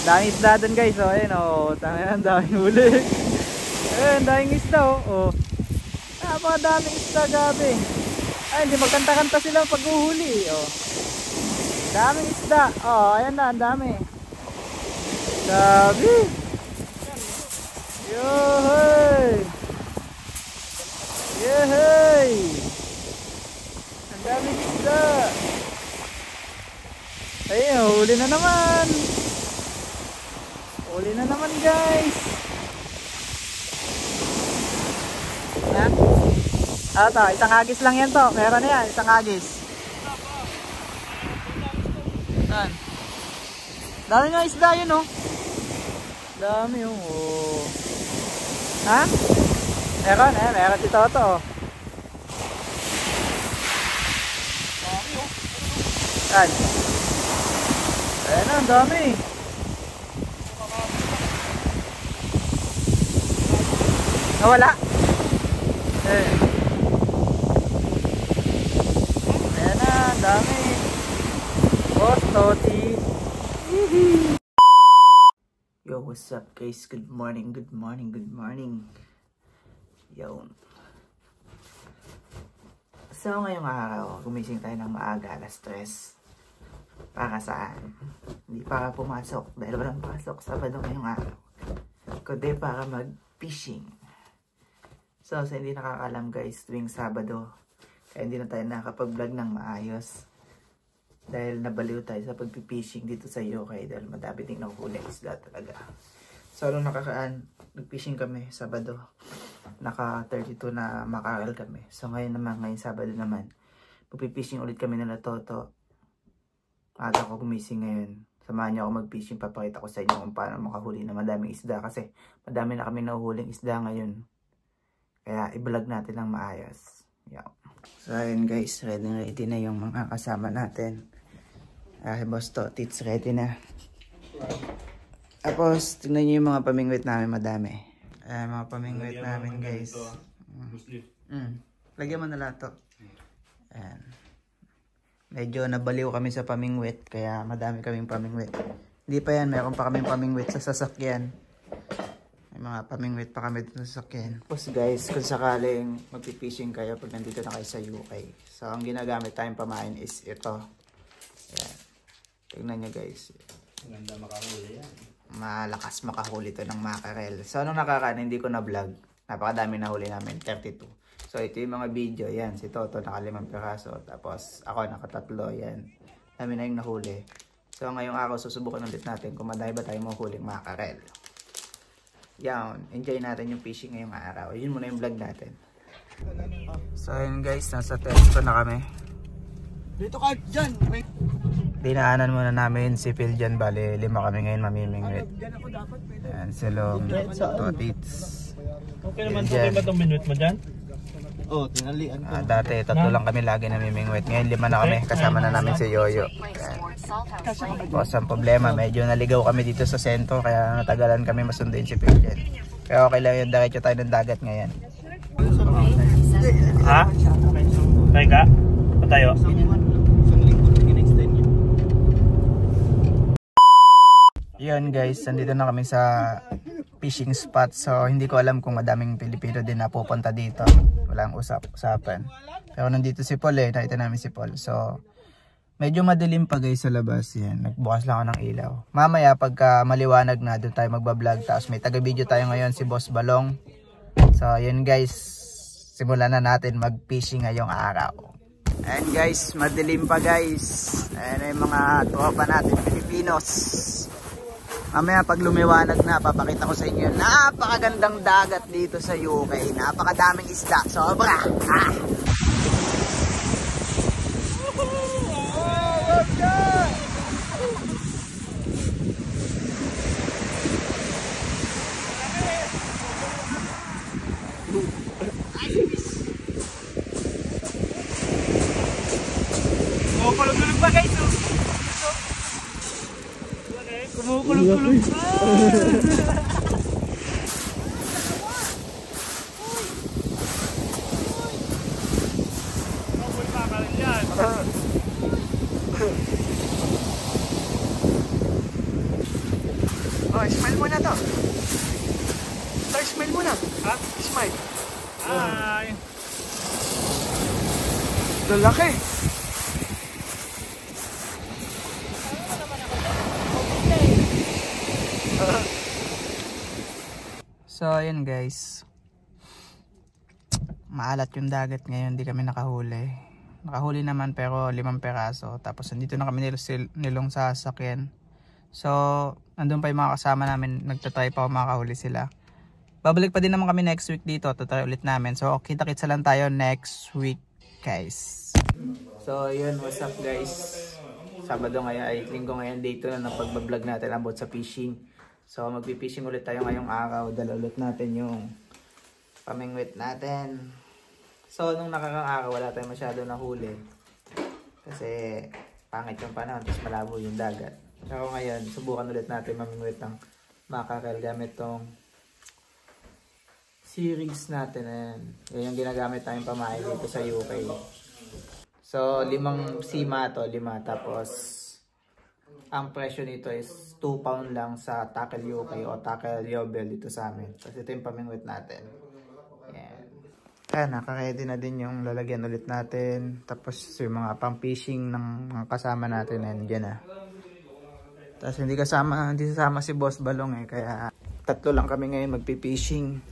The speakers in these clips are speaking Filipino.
Daming isda dun guys. Oh, ayun oh. Ang daming huli. Ayun, daming isda oh. Oh. Napakadaming isda, gabi. Ay, hindi magkanta-kanta sila pag uhuli. Oh. Daming isda. Oh, ayan na, ang dami. Gabi. Yohoy. Yohoy. Ang daming isda. Ayun, huli na naman. Huli na naman guys. Ha? Ah, to, isang agis lang yan to. Meron na yan, isang agis. Saan? Dami nga isda yun oh. Dami yung oh. Ha? Meron eh, meron si Toto oh. Dami oh. Saan? Ayan na, ang dami. Nawala? Eh. Ayan na, ang dami. Boss Toti. Yo, what's up guys? Good morning, good morning, good morning. Yo. So ngayong araw, gumising tayo ng maaga, alas 3. Para saan? Hindi para pumasok dahil walang pasok Sabado ngayong araw. Kundi para mag-fishing. So sa hindi nakakalam guys, tuwing Sabado, kaya hindi na tayo nakakapag-vlog ng maayos. Dahil nabaliw tayo sa pag-fishing dito sa UK dahil madami ding nakuhuli isda talaga. So nung nakakaan, nag-fishing kami Sabado. Naka 32 na mackerel kami. So ngayon naman, ngayong Sabado naman, pag-fishing ulit kami nila Toto. Aga ko gumising ngayon. Samahan niyo ako mag-fishing, papakita ko sa inyo kung paano makahuli na madaming isda kasi madami na kami nahuhuling isda ngayon. Kaya i-vlog natin ng maayos. Yeah. So ayun guys, ready na yung mga kasama natin. Boss Totits ready na. Tapos tingnan nyo yung mga pamingwit namin, madami. Mga pamingwit namin guys. Lagyan mo na lahat to. Ayan. Medyo nabaliw kami sa pamingwit, kaya madami kaming pamingwit. Hindi pa yan, meron pa kaming pamingwit sa sasakyan. May mga pamingwit pa kami dito sa sasakyan. Tapos guys, kung sakaling magpipishing kayo pag nandito na kayo sa UK. So ang ginagamit tayong pamain is ito. Ayan. Tignan nyo guys. Maganda makahuli yan. Malakas makahuli to ng mackerel. So anong nakakaan, hindi ko na vlog. Napakadami na huli namin, 32. So ito yung mga video, yan. Si Toto naka 5 piraso. Tapos ako naka 3, yan. Dami na yung nahuli. So ngayong araw susubukan ulit natin kung madami ba tayo mahuling mackerel. Yan, enjoy natin yung fishing ngayong araw. Yun muna yung vlog natin. So yun guys, nasa Tesco na kami. Dito ka dyan! Dinaanan muna namin si Phil dyan. Bali 5 kami ngayon mamimingwit. Yan, silong Totits. Okay naman, okay ba itong minute mo dyan? Oo, tinalian ko. Dati 3 lang kami lagi namimingwit. Ngayon 5 na kami. Kasama na namin si Yoyo. Tapos ang problema, medyo naligaw kami dito sa sentro. Kaya natagalan kami masunduin si Phil dyan. Kaya okay lang yun, diretso tayo ng dagat ngayon. Ha? Tayo ka? Pa tayo? Yun guys, nandito na kami sa fishing spot. So hindi ko alam kung madaming Pilipino din na pupunta dito. Walang usapan. Pero nandito si Paul eh, nakita namin si Paul. So medyo madilim pa guys sa labas. Yan, nagbukas lang ako ng ilaw. Mamaya pagka maliwanag na, doon tayo magbablog. Tapos may taga-video tayo ngayon, si Boss Balong. So yun guys, simulan na natin mag-fishing ngayong araw. And guys, madilim pa guys. Ayan yung mga tropa natin Pilipinos. Mamaya pag lumiwanag na, papakita ko sa inyo napakagandang dagat dito sa UK. Napakadaming isda, sobra. Kumukulog-kulog pa guys. Kumukulog-kulog pa. smile muna to. Sir, smile muna. Ha? Smile. Hi! Lalaki. So, ayun guys. Maalat yung dagat ngayon, hindi kami nakahuli. Nakahuli naman pero 5 peraso. Tapos nandito na kami nilong sa sasakyan. So, nandun pa yung mga kasama namin, nagtatry pa kung makahuli sila. Babalik pa din naman kami next week dito, tatry ulit namin. So, kita-kitsa lang tayo next week, guys. So, yun, what's up guys? Sabado ngayon, ay linggo ngayon, day 2 na ng pagbablog natin about sa fishing. So, magpipishing ulit tayo ngayong araw. Dala ulit natin yung pamingwit natin. So, nung nakakang araw, wala tayong masyado nahuli. Kasi, pangit yung panahon, tapos malabo yung dagat. Pero ngayon, subukan ulit natin mamingwit ng mackerel gamit tong series natin. Ayan. Yan yung ginagamit tayong pamain dito sa UK. So, 5 sima to, 5. Tapos, ang presyo nito is 2 pound lang sa Tackle UK o Tackle Yobel dito sa amin. Tapos ito yung pamingwit natin. Ayan. Kaya nakaready na din yung lalagyan ulit natin. Tapos yung mga pang-fishing ng mga kasama natin. Ayan, dyan na. Tapos hindi sasama si Boss Balong eh. Kaya 3 lang kami ngayon magpipishing.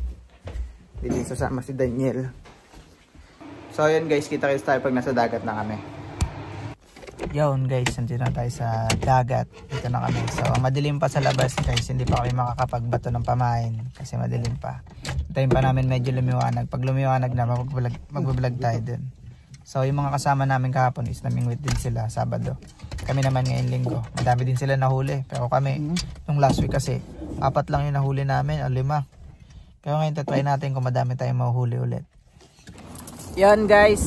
Hindi din sasama si Daniel. So yun guys, kita-kits tayo pag nasa dagat na kami. Yun guys, nandito na tayo sa dagat. Dito na kami. So madilim pa sa labas guys. Hindi pa kami makakapagbato ng pamain. Kasi madilim pa. Hintayin pa namin medyo lumiwanag. Pag lumiwanag na, magbablog tayo dun. So yung mga kasama namin kahapon is namingwit din sila Sabado. Kami naman ngayon Linggo. Madami din sila nahuli. Pero kami, nung last week kasi 4 lang yung nahuli namin o 5. Pero ngayon tatry natin kung madami tayong mahuhuli ulit. Yan guys,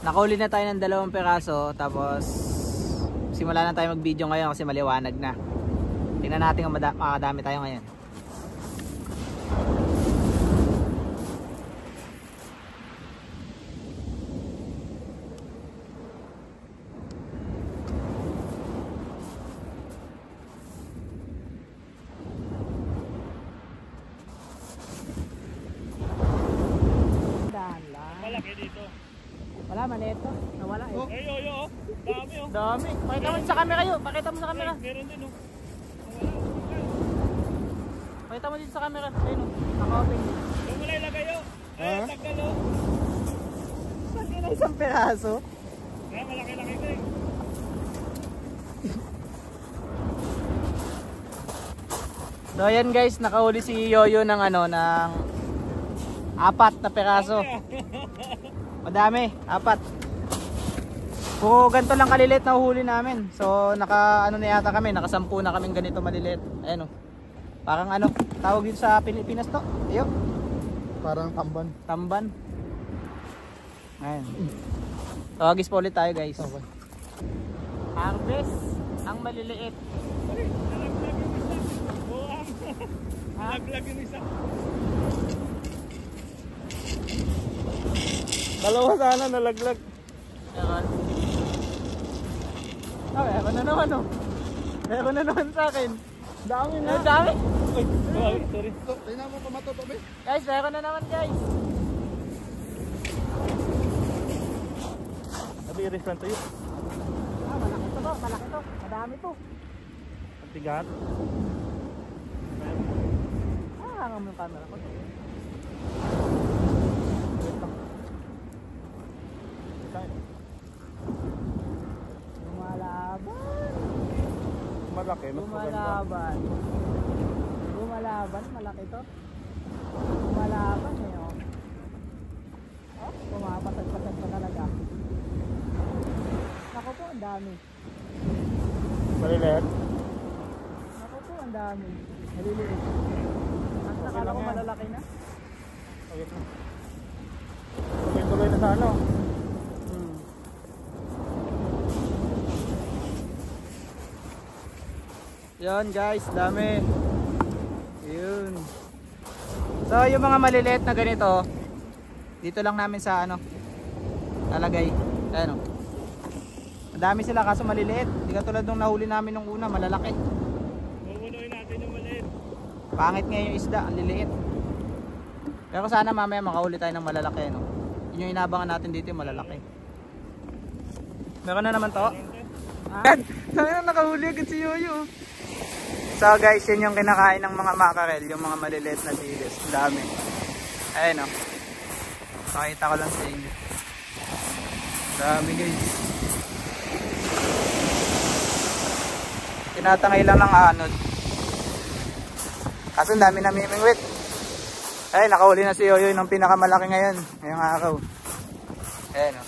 nakahuli na tayo ng 2 peraso. Tapos simula na tayo mag video ngayon kasi maliwanag na. Tingnan natin kung makakadami tayo ngayon. Wala man ito. Nawala eh. Ay, oh. Dami oh. Dami. Pakita mo sa camera yun. Pakita mo sa camera. Meron din oh. Pakita mo dito sa camera. Ayun oh. Naka-open. Huwag mo na ilagay oh. Ay, tagal oh. Pati na 1 peraso. Kaya malaki-laki ka eh. So ayan guys, nakahuli si Yoyo ng ng 4 na peraso. Madami, 4. Kung ganito lang kalilit na uhuli namin. So naka na yata kami, naka 10 na kaming ganito maliliit. Ayan oh. Parang tawag dito sa Pilipinas to. Ayo. Parang tamban. Tamban. Ayan. Tawagis po ulit tayo guys. Okay. Harvest ang maliliit. Nalaglag yung isa. Dalawa sana nalaglag. Ayan. Okay, ako na naman oh. Meron na naman sa akin. Dami na. Dami. Uy, sorry. Tingnan mo kumato pa ba? Guys, meron na naman guys. Sabi i-refund tayo. Malaki to. Malaki to. Madami to. Ang tigat. Hangam yung camera ko. Lumalaban. Malaki. Lumalaban. Lumalaban. Malaki to. Lumalaban eh oh. Oh, pumapatag-patag pa talaga. Naku po, ang dami. Maliliit. Naku po, ang dami. Maliliit. Ang nakala ko malalaki na. Okay na. Tuloy-tuloy na sa ano. Yan guys, dami. Yun. So yung mga maliliit na ganito, dito lang namin sa lalagay. Ayan o. Madami sila kaso maliliit. Hindi katulad nung nahuli namin nung una, malalaki. Pupunuin natin yung maliit. Pangit nga yung isda, ang liliit. Pero sana mamaya makahuli tayo ng malalaki, no? Yun yung inabangan natin dito, yung malalaki. Meron na naman to. Saan na nakahuli agad si Yoyo? So guys, yun yung kinakain ng mga mackerel, yung mga maliliit na dilis. Dami. Ayun, no? Pakita ko lang sa inyo. Dami guys. Tinatangay lang ng anod. Kaso dami namimingwit. Ay, nakahuli na si Yoyo ng pinakamalaki ngayon. Ngayong araw. Ayan o.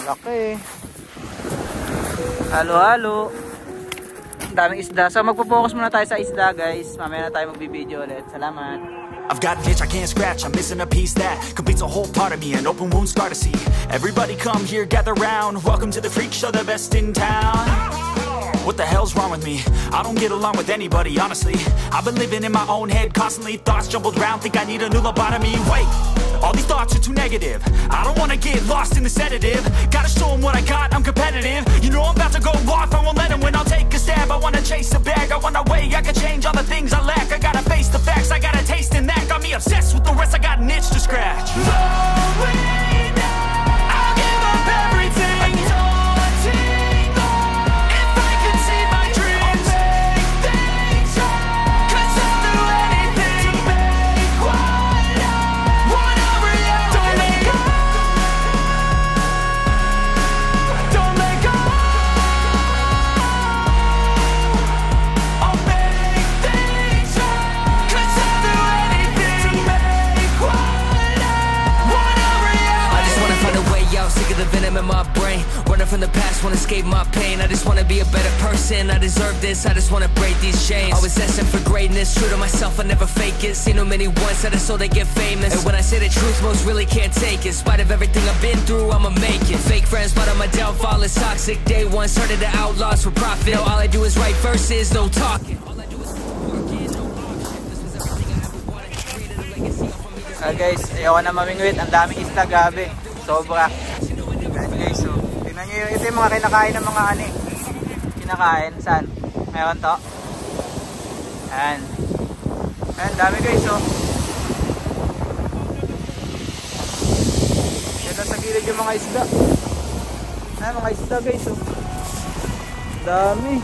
Laki. Halo-halo. Daming isda. So magpo-focus muna tayo sa isda guys. Mamaya na tayo magbibideo ulit. Salamat. I've got an itch I can't scratch, I'm missing a piece that completes a whole part of me, an open wound scar to see. Everybody come here, gather round, welcome to the freak show, the best in town. What the hell's wrong with me? I don't get along with anybody, honestly. I've been living in my own head constantly, thoughts jumbled round, think I need a new lobotomy. Wait, all these thoughts are too negative. I don't wanna get lost in the sedative. Gotta show them what I got, I'm competitive. You know I'm about to go off, I won't let them win, I'll take a stab. I wanna chase a bag, I wanna weigh, I can change all the things I lack. I gotta face the facts, I got a taste in that. Got me obsessed with the rest, I got an itch to scratch. No way now, I'll give up everything. Daunting thought, if I could see my dreams, I'll make things right. 'Cause I'll do anything to make what I want a reality. Don't let go, don't let go. I'll make things right. 'Cause I'll do anything to make what I want a reality. I just wanna find a way out, sick of the venom in my brain. Running from the past, wanna escape my pain. I just wanna be a better person, I deserve this. I just wanna break these chains. Always asking for greatness, true to myself, I never fake it. Seen too many once, I just so they get famous. And when I say the truth, most really can't take it. In spite of everything I've been through, I'ma make it. Fake friends, but on my downfall is toxic. Day one, started the outlaws for profit. Now all I do is write verses, no talking. All I do is working, no option. This was everything I ever wanted. Created a legacy off of me. Guys, ayoko na mamingwit. Ang daming isda, gabi. Sobra. Ayan guys, so. Tingnan nyo ito yung mga kinakain ng mga ani. Kinakain, saan? Meron to. Ayan. Ayan, dami guys, so. Yan na sa gilid yung mga isda. Ayan, mga isda guys, so. Dami.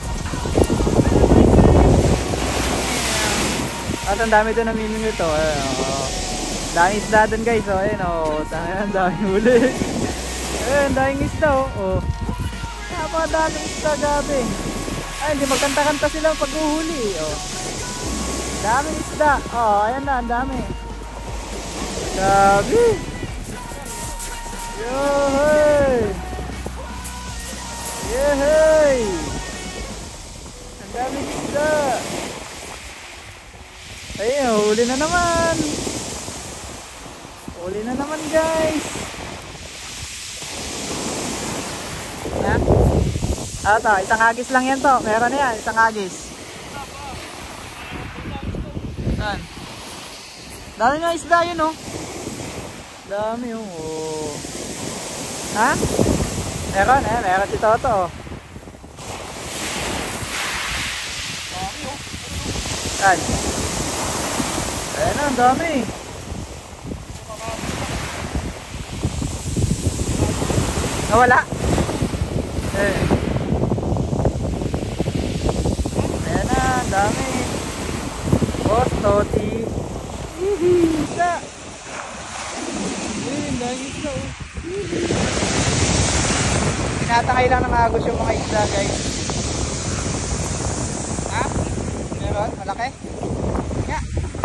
At ang dami doon namimingwit, to. Ayan, oh. Daming isda doon guys, oh. Ayan, oh. Ang daming huli. Ayan, daming isda, oh. Napakadaming isda, gabi. Ay, hindi magkanta-kanta sila pag uhuli, oh. Daming isda. Oh, ayan na, ang dami. Gabi. Yohay! Yehey! Ang daming isda. Ayun, huli na naman. Huli na naman guys. Ha? Ah, to, isang agis lang yan to. Meron na yan, isang agis. Saan? Dami nga isda yun, oh. Dami, oh. Ha? Meron, meron si Toto, oh. Dami, oh. Saan? Ayan na, ang dami. Nawala? Eh. Ayan na, ang dami. Boss Toti. Isa. Ayun, dahil isa, oh. Tinatangay lang ng agos yung mga isda, guys. Ha? Meron? Malaki? Nga.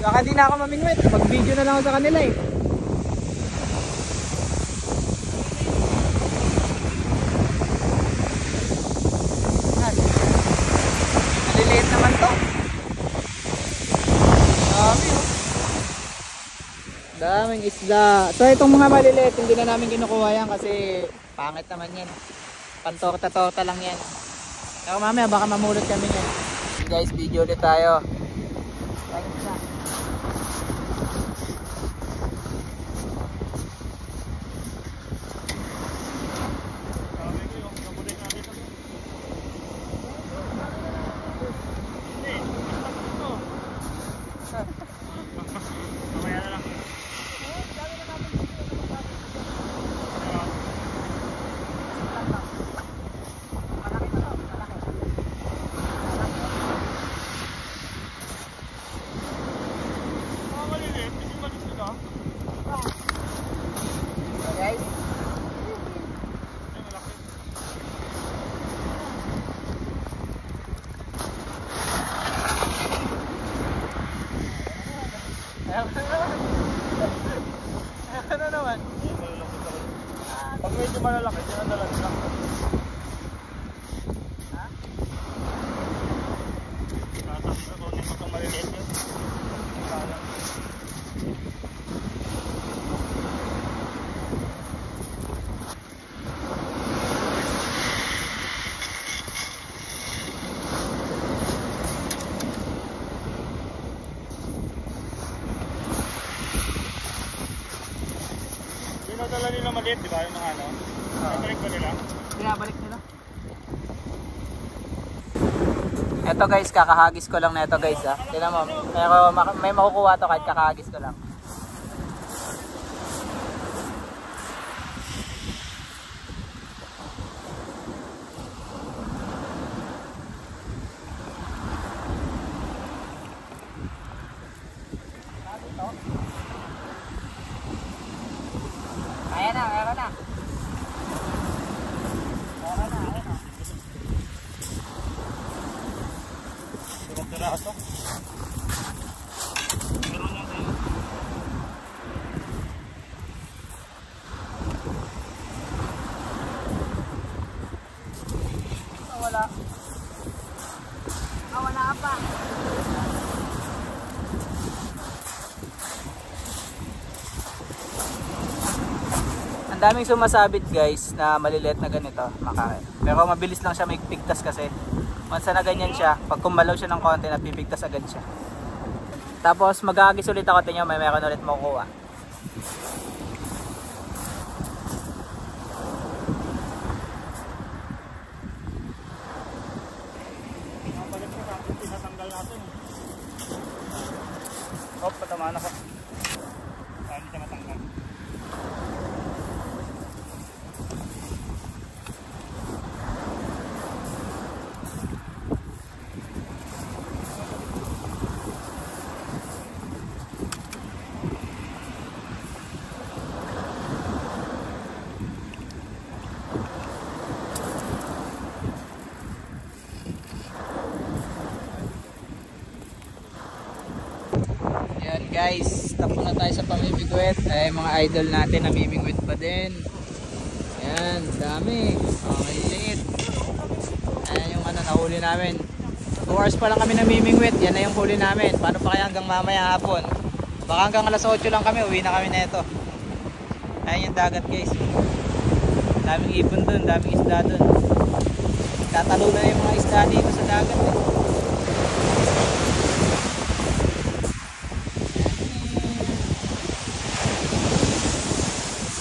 Baka di na ako mamingwit. Mag-video na lang ako sa kanila, eh. Maliliit naman to. Dami, oh. Daming isda. So itong mga maliliit, hindi na namin kinukuha yan kasi pangit naman yan. Pantorta-torta lang yan. Pero mamaya baka mamulot kami yan. Guys, video ulit tayo. Thanks na. Mamaya na lang. Ano naman? Pag medyo malalaki, sinadala nila. Ha? Tapos ito, hindi mo itong maliliit yun. Sayang. Sinadala nila maliit, di ba? Yung mga ano? Nabalik ba nila? Binabalik nila. Eto guys, kakahagis ko lang na ito guys ha. Tignan mo, may makukuha to kahit kakahagis ko lang. Ayan na, meron na. Meron na, ayan na. Tira-tiraso. Meron yan kayo. Wala. Wala pa. Ang daming sumasabit guys na maliliit na ganito, makain. Pero mabilis lang siya magpigtas kasi. Once na ganyan siya, pag kumalaw siya ng konti, napipigtas agad siya. Tapos mag-aagis ulit ako, tingnan may meron ulit makukuha. Balik ko natin, tinatanggal natin. Oh, patamaan ako. Hindi siya matanggal. Ayan guys, tapo na tayo sa pamimigwit. Ay mga idol natin namimigwit pa din. Ayan, dami. Okay, liit. Ayan yung ano nahuli namin. 2 hours pa lang kami namimigwit. Yan na yung huli namin. Paano pa kaya hanggang mamaya hapon? Baka hanggang alas 8 lang kami, uwi na kami neto. Ayan yung dagat guys. Daming ipon dun, daming isda dun. Tatalo na yung mga isda dito sa dagat eh.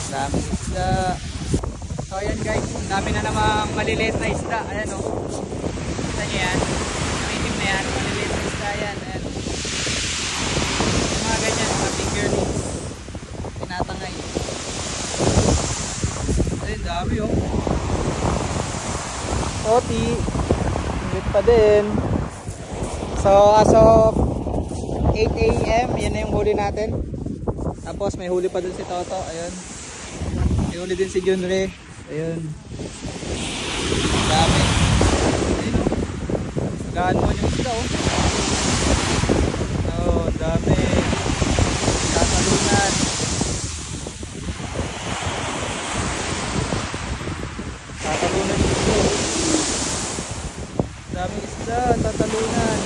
Daming isda. So ayan guys, dami na namang maliliit na isda. Ayan o. Kita nyo yan. Namitim na yan. Maliliit na isda yan. Ayan. Yung mga ganyan, mga fingerlings. Tinatangay. Ayun, dami o. Oti. Ingit pa din. So as of 8 AM, yan na yung huli natin. Tapos may huli pa dun si Toto. Ayun. May huli din si Junre. Ayun. Dami. Ayun o. Gaan mo yung isda o. Oh, dami. Tatalunan. Tatalunan yung isda o. Daming isda. Tatalunan.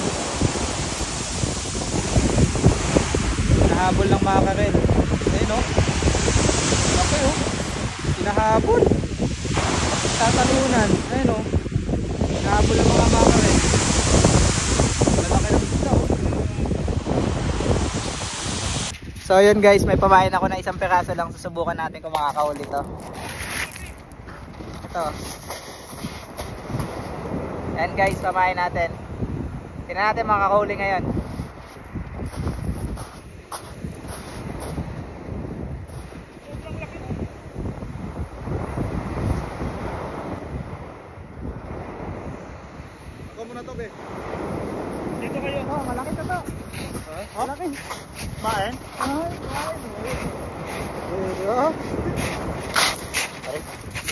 Nahabol ng makarel. Ayun o. Laki o. Hinahabol. Tatalunan. Ayun o. Hinahabol ng mga makarel. Malaki ng isda o. So yun guys, may pamain ako na isang piraso lang. Susubukan natin kung makakahuli to. Ito. Yan guys, pamain natin. Tingnan natin makakahuli ngayon. malaki to to. Malaki. Main?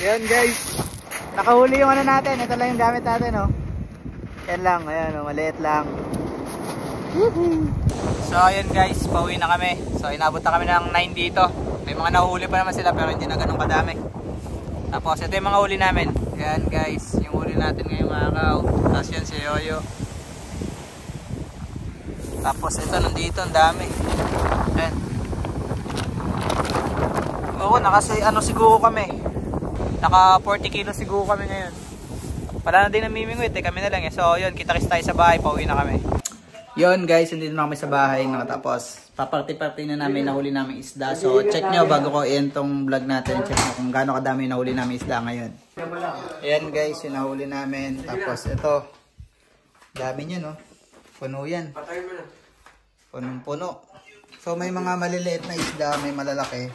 Yan guys. Nakahuli yung ano natin. Ito lang yung gamit natin, oh. Yan lang, ayan, oh, maliit lang. So ayun guys, pauwi na kami. So inabot na kami ng 9 dito. May mga nahuhuli pa naman sila pero hindi na ganun kadami. Tapos ito yung mga huli namin. Yan guys, yung huli natin ngayong araw. Tapos yan si Yoyo. Tapos ito nandito, ang dami. Ayan. Oo, siguro kami. Naka 40 kilos siguro kami ngayon. Wala na din namimingwit eh, kami na lang eh. So yun, kita-kits tayo sa bahay, pauwi na kami. Yun guys, hindi na kami sa bahay. Tapos paparty-party na namin nahuli namin isda. So check nyo bago ko i-end tong vlog natin. Check nyo kung gaano kadami nahuli namin isda ngayon. Ayan guys, yung nahuli namin. Tapos ito, dami nyo no. Puno yan. Punong-puno. So may mga maliliit na isda, may malalaki.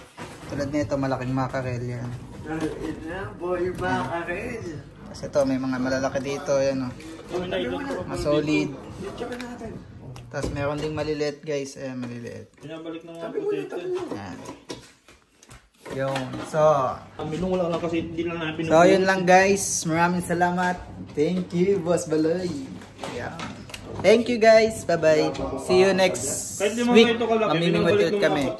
Tulad nito, malaking makarel yan. Tapos ito, may mga malalaki dito. Ayan o. Masolid. Tapos meron ding maliliit guys. Ayan, maliliit. Pinabalik na nga po dito. Ayan. Yun. So, Minung lang kasi hindi lang namin. so yun lang guys. Maraming salamat. Thank you, Boss Baloy. Yeah. Thank you guys. Bye-bye. See you next week. Mamimingwit kami.